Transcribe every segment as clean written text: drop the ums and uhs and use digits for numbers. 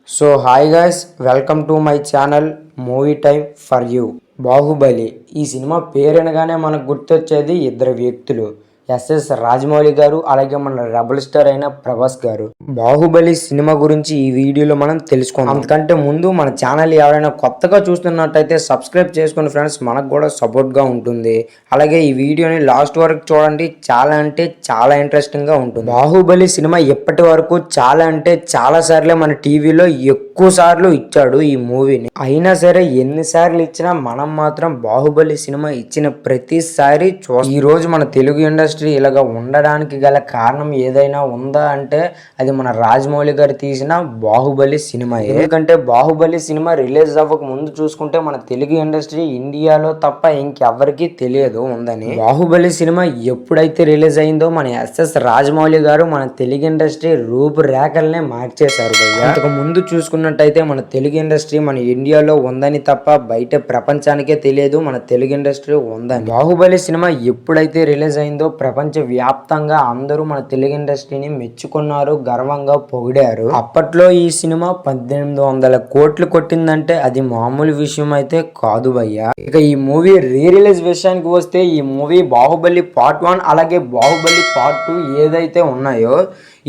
So hi guys, welcome to my channel movie time for you. Baahubali ఈ cinema పేరు అనగానే మనకు గుర్తొచ్చేది ఇద్దరు వ్యక్తులు, ఎస్ఎస్ రాజమౌళి గారు, అలాగే మన రెబల్ స్టార్ అయిన ప్రభాస్ గారు. బాహుబలి సినిమా గురించి ఈ వీడియోలో మనం తెలుసుకుందాం. అంతకంటే ముందు మన ఛానల్ ఎవరైనా కొత్తగా చూస్తున్నట్టయితే సబ్స్క్రైబ్ చేసుకోండి ఫ్రెండ్స్, మనకు కూడా సపోర్ట్ గా ఉంటుంది. అలాగే ఈ వీడియోని లాస్ట్ వరకు చూడండి, చాలా అంటే చాలా ఇంట్రెస్టింగ్ గా ఉంటుంది. బాహుబలి సినిమా ఇప్పటి వరకు చాలా అంటే చాలా సార్లే మన టీవీలో ఎక్కువ సార్లు ఇచ్చాడు ఈ మూవీని. అయినా సరే ఎన్నిసార్లు ఇచ్చినా మనం మాత్రం బాహుబలి సినిమా ఇచ్చిన ప్రతిసారి ఈ రోజు మన తెలుగు ఇండస్ట్రీ ఇలాగా ఉండడానికి గల కారణం ఏదైనా ఉందా అంటే అది మన రాజమౌళి గారు తీసిన బాహుబలి సినిమా. ఎందుకంటే బాహుబలి సినిమా రిలీజ్ అవ్వక ముందు చూసుకుంటే మన తెలుగు ఇండస్ట్రీ ఇండియాలో తప్ప ఇంకెవ్వరికి తెలియదు ఉందని. బాహుబలి సినిమా ఎప్పుడైతే రిలీజ్ అయిందో మన ఎస్ఎస్ రాజమౌళి గారు మన తెలుగు ఇండస్ట్రీ రూపురేఖల్నే మార్చేశారు భయ్య. అంతకు ముందు చూసుకున్నట్టయితే మన తెలుగు ఇండస్ట్రీ మన ఇండియాలో ఉందని తప్ప బయట ప్రపంచానికే తెలియదు మన తెలుగు ఇండస్ట్రీ ఉందని. బాహుబలి సినిమా ఎప్పుడైతే రిలీజ్ అయిందో ప్రపంచ వ్యాప్తంగా అందరూ మన తెలుగు ఇండస్ట్రీని మెచ్చుకున్నారు, గర్వంగా పొగిడారు. అప్పట్లో ఈ సినిమా 1800 కోట్లు కొట్టిందంటే అది మామూలు విషయం అయితే కాదు భయ్య. ఇక ఈ మూవీ రీ రిలీజ్ విషయానికి వస్తే ఈ మూవీ బాహుబలి పార్ట్ 1 అలాగే బాహుబలి పార్ట్ 2 ఏదైతే ఉన్నాయో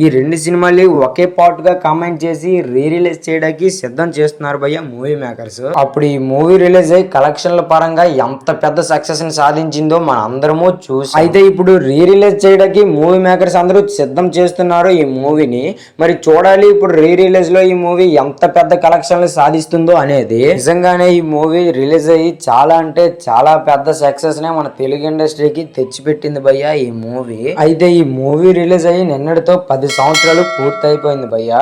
ఈ రెండు సినిమాలు ఒకే పార్ట్ గా కామెంట్ చేసి రీ రిలీజ్ చేయడానికి సిద్ధం చేస్తున్నారు భయ్య మూవీ మేకర్స్. అప్పుడు ఈ మూవీ రిలీజ్ అయ్యి కలెక్షన్ల పరంగా ఎంత పెద్ద సక్సెస్ ని సాధించిందో మన అందరము చూసి, అయితే ఇప్పుడు రీ రిలీజ్ చేయడానికి మూవీ మేకర్స్ అందరూ సిద్ధం చేస్తున్నారు ఈ మూవీని. మరి చూడాలి ఇప్పుడు రీ రిలీజ్ లో ఈ మూవీ ఎంత పెద్ద కలెక్షన్లు సాధిస్తుందో అనేది. నిజంగానే ఈ మూవీ రిలీజ్ అయ్యి చాలా అంటే చాలా పెద్ద సక్సెస్ నే మన తెలుగు ఇండస్ట్రీకి తెచ్చిపెట్టింది భయ్య ఈ మూవీ. అయితే ఈ మూవీ రిలీజ్ అయ్యి నిన్నటితో 10 సంవత్సరాలు పూర్తయిపోయింది భయ్య.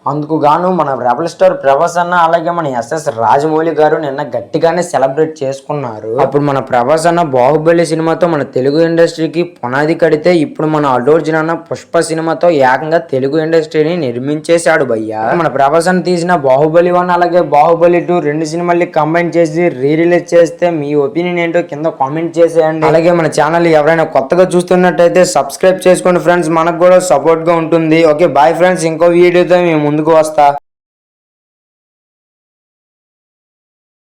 అందుకు గాను మన రెబల్ స్టార్ ప్రభాస్ అన్న అలాగే మన ఎస్ఎస్ రాజమౌళి గారు నిన్న గట్టిగానే సెలబ్రేట్ చేసుకున్నారు. అప్పుడు మన ప్రభాస్ అన్న బాహుబలి సినిమాతో మన తెలుగు ఇండస్ట్రీకి పునాది కడితే ఇప్పుడు మన అల్లు అర్జున్ అన్న పుష్ప సినిమాతో ఏకంగా తెలుగు ఇండస్ట్రీని నిర్మించేశాడు భయ్య. మన ప్రభాస్ అన్న తీసిన బాహుబలి 1 అలాగే బాహుబలి 2 రెండు సినిమాల్ని కంబైన్ చేసి రీ రిలీజ్ చేస్తే మీ ఒపీనియన్ ఏంటో కింద కామెంట్ చేసేయండి. అలాగే మన ఛానల్ ఎవరైనా కొత్తగా చూస్తున్నట్టయితే సబ్స్క్రైబ్ చేసుకోండి ఫ్రెండ్స్, మనకు కూడా సపోర్ట్ గా ఉంటుంది. ఓకే బాయ్ ఫ్రెండ్స్, ఇంకో వీడియోతో మేము ముందుకు వస్తా.